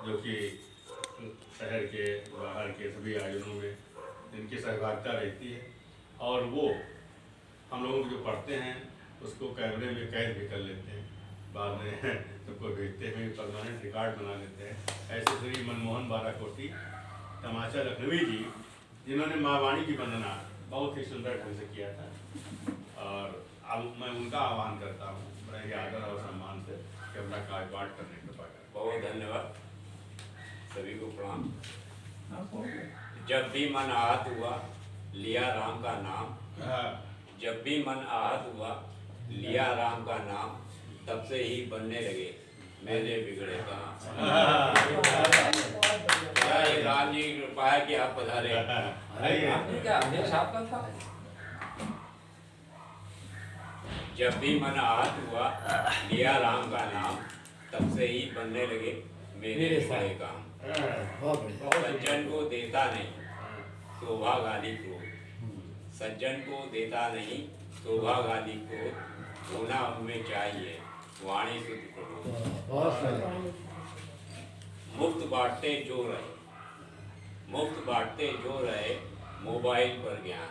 जो कि शहर के बाहर के सभी आयोजनों में इनकी सहभागिता रहती है और वो हम लोग जो पढ़ते हैं उसको कैमरे में कैद भी कर लेते हैं, बाद में सबको भेजते हैं, परमानेंट रिकॉर्ड बना लेते हैं। ऐसे श्री मनमोहन बाराकोटी तमाचा लखनवी जी, जिन्होंने माँ वाणी की वंदना बहुत ही सुंदर ढंग से किया था और अब मैं उनका आह्वान करता हूँ बड़े ही आदर और सम्मान से कि अपना कार्यपाठ करने को पाकर। बहुत धन्यवाद, सभी को प्रणाम। जब भी मन आहत हुआ लिया राम का नाम, जब भी मन आहत हुआ लिया राम का नाम, तब से ही बनने लगे मेरे बिगड़े काम। राम जी की कृपा है कि आप पधारे। जब भी मन आहत हुआ लिया राम का नाम, तब से ही बनने लगे मेरे बिगड़े काम। सज्जन को देता नहीं शोभा गाली को, सज्जन को देता नहीं शोभा गाली को, होना उनमें चाहिए वाणी शुद्ध प्रभु। मुफ्त बांटते जो रहे, मुफ्त बांटते जो रहे मोबाइल पर ज्ञान,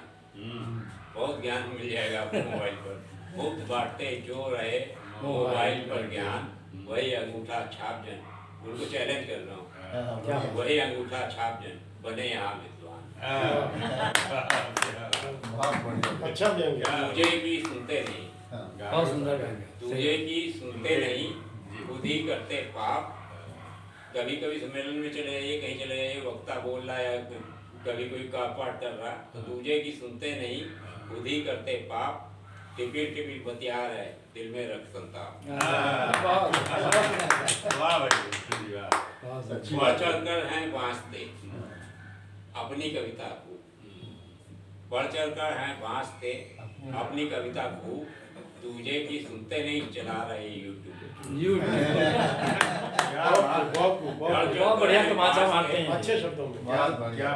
बहुत ज्ञान मिल जाएगा आपको मोबाइल पर। मुफ्त बांटते जो रहे मोबाइल पर ज्ञान, वही अंगूठा छाप जन, उनको चैलेंज कर रहा हूँ, वही अंगूठा छाप जन बने यहाँ विद्वान। अच्छा तुझे की सुनते नहीं, बहुत सुंदर तुझे की सुनते नहीं, खुद ही करते पाप। कभी कभी सम्मेलन में चले जाइए, कहीं चले जाइए, वक्ता बोल रहा है, कभी कोई का पाठ कर रहा, तो तुझे की सुनते नहीं, खुद ही करते पाप। टिपिर टिपिर बतिया रहे, दिल में रख संताप। बढ़ चढ़कर हैं बांसते अपनी कविता को, बढ़ चढ़कर हैं बांसते अपनी कविता को, तुझे की सुनते नहीं चला रहे यूट्यूब। बहुत बढ़िया तमाचा मारते हैं, अच्छे शब्दों में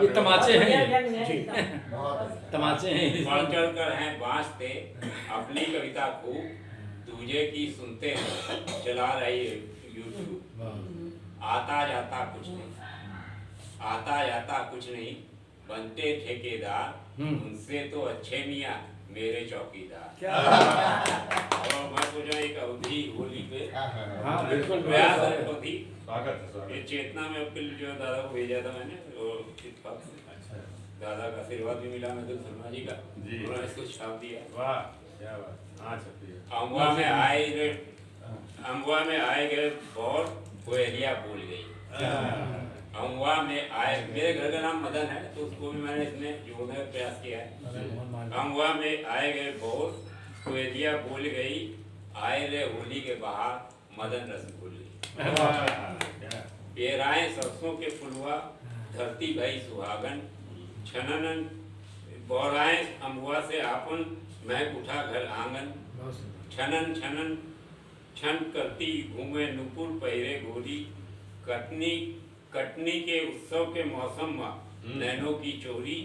ये तमाचे हैं, तमाचे हैं। बढ़ चढ़कर हैं बांसते अपनी कविता को, तुझे की सुनते हैं चला रहे यूट्यूब। आता जाता कुछ नहीं, आता जाता कुछ नहीं, बनते ठेकेदार, उनसे तो अच्छे मियाँ मेरे चौकीदार। और मैं सोचा एक अवधि होली पे बिल्कुल प्रयास अवधि ये चेतना में आपके लिए जो दादा को भेजा था मैंने, दादा का आशीर्वाद भी मिला मैं तो शर्मा जी का, उन्होंने इसको छाप दिया। अम्बुआ में आए गए, अम्बुआ में आए गए बहुत कोयलिया बोल गई। अम्बुआ में आए, मेरे घर का नाम मदन है तो उसको भी मैंने इसमें जोड़ने का प्रयास किया है। अम्बुआ में आए गए बहुत कोयलिया बोल गई, आए रे होली के बाहर मदन रस भूल गई। पेराए सरसों के फुलवा धरती भई सुहागन, छनन बोराए अम्बुआ से आपन महक उठा घर आंगन। छनन छनन छन करती घूमे नुपुर पहिरे गोरी, कटनी कटनी के उत्सव के मौसम में नैनों की चोरी,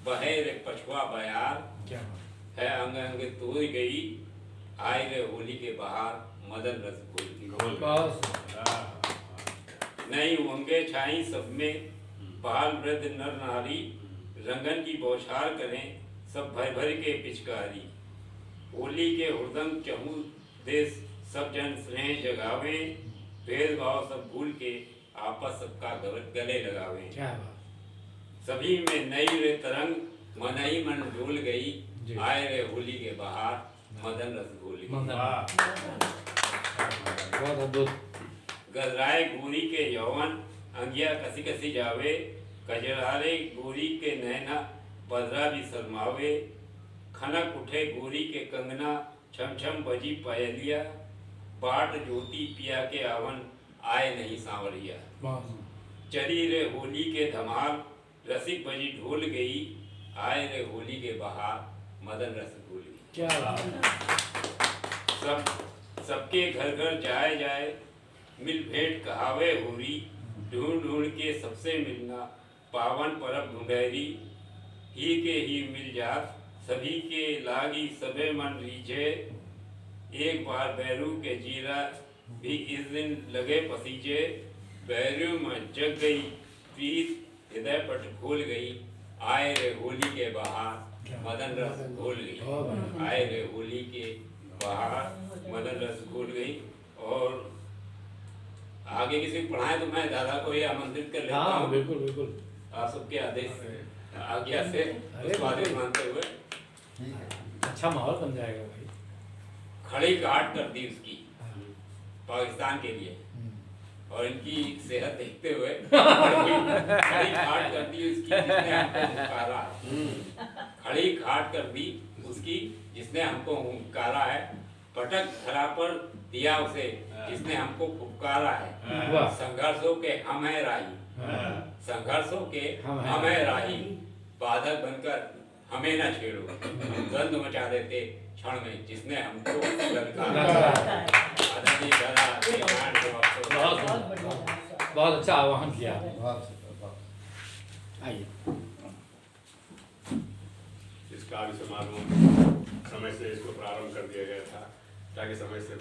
बहे रे पछुआ बयार है अंग अंग तोड़ गई, आए रे होली के बाहर मदन रस घोल नहीं उमंगे छाई सब में बाल वृद्ध नर नारी, रंगन की बौछार करें सब भर भर के पिचकारी। होली के हुरदंग चहु देश सब जन स्नेह जगावे, भेदभाव सब भूल के आपस सबका गले लगावे। सभी में नई रे तरंग मन ही मन डोल गई, आए रे होली के बाहर मदन रस घोल गई। गजराए गोरी के यौवन अंगिया कसी कसी जावे, कजरारे गोरी के नैना बदरा भी शर्मावे। खनक उठे गोरी के कंगना छम छम बजी पायलिया, बाट ज्योति पिया के आवन आए नहीं सांवरिया। चली रे होली के धमाल रसिक बजी ढोल गई, आए रे होली के बाहर मदन रस घोल गई। सबके घर घर जाए जाए मिल भेंट कहावे होरी, ढूंढ ढूंढ के सबसे मिलना पावन परब ढूंढेरी। ही के ही मिल जात सभी के लागी सबे मन रीझे, एक बार बैरू के जीरा भी इस दिन लगे पसीजे। बैरियों में जग गई प्रीत हृदय पट खोल गई, आए रे होली के बहार मदन रस घोल गई, आए रे होली के बहार मदन रस घोल गई। और आगे किसी को पढ़ाएं तो मैं दादा को ये आमंत्रित कर लेता हाँ हूँ, बिल्कुल बिल्कुल, आप सबके आदेश से आज्ञा से उसको आदेश मानते हुए। अच्छा माहौल बन जाएगा भाई। खड़ी घाट कर दी उसकी पाकिस्तान के लिए, और इनकी सेहत देखते हुए खड़ी घाट कर दी उसकी जिसने हमको हुंकारा है, खड़ी घाट कर दी उसकी जिसने हमको हुंकारा है, पटक धरा पर दिया उसे जिसने हमको फुफकारा है, संघर्षों के हम है राही, संघर्षों के हम है राही, बाधक बनकर हमें न छेड़ो, हम गंद मचा देते क्षण में जिसने हमको ललकारा। बहुत अच्छा आह्वान किया आपने। आइए। इस काव्य समारोह समय से इसको प्रारंभ कर दिया गया था ताकि समय से